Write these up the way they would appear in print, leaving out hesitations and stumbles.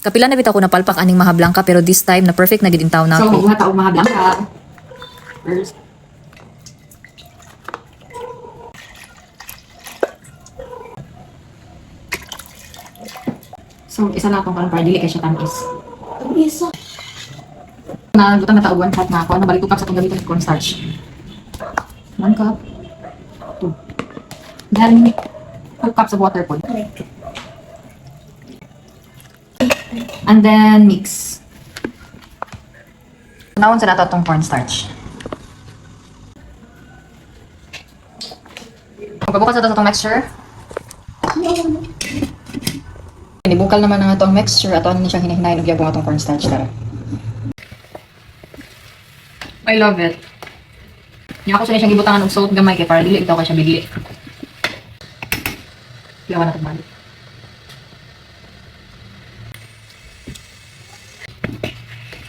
Kapila na bitaw ko napalpak aning maha blanca pero this time na perfect na gid intaw na So, ako. buhat ako mga blanca. First. So, isa lang akong parang para dili kay siya tamis. Isa. Nagutan na tauban hat na ako. Nabalik ko pa sa itong gamitin ng cornstarch. 1 cup. 2. Then, 2 cups of water po. And then, mix. Naon sa nato itong cornstarch. Pagkabukas sa itong mixture. Inibukal naman na itong mixture at ano na siya hinahinayin ng yabong itong cornstarch. Tara. I love it. Yung ako sila siyang ibutangan ng salt gamay kay para dili ito kay siya bigli. Ilawan natin balik.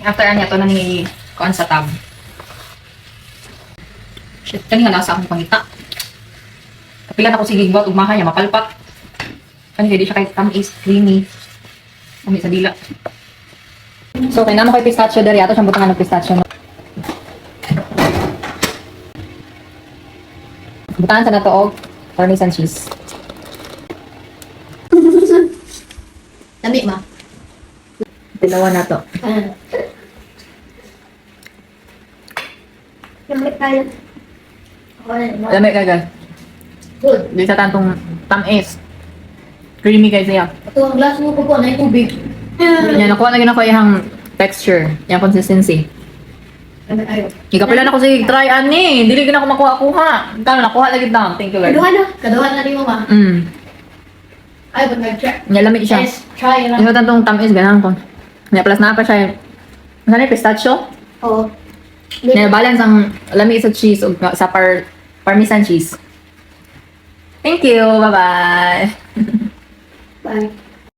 After anya to na ni kuan sa tab. Shit, kani nga nasa akong pangita. Kapila na ko sige giwat ug maha niya mapalpak. Kani kay di siya kay tamis, creamy. Kami sa dila. So kay namo kay pistachio diri ato siyang butangan ng pistachio. Butangan sa nato og parmesan cheese. Lami ma. Dalawa na to. Lami tayo. Lami kagad. Good. Di sa tantong tamis. Creamy guys siya. Ito ang glass mo ko na yung tubig. Yan, nakuha na ginakuha yung texture, yung consistency. Lami tayo. Ikapila na ko sige, try ani. Dili gina ko makuha-kuha. Kano, nakuha lagi down. Thank you, Lord. Kaduhan na. Kaduhan na rin mo ma. Ay, ba't nag-try? Nyalamig siya. Yes, try lang. Yung tantong tamis, ganun ko. Nya plus na pa siya. Ano yung pistachio? Oo. Nya balance ang lami sa cheese o sa parmesan cheese. Thank you. Bye-bye. Bye.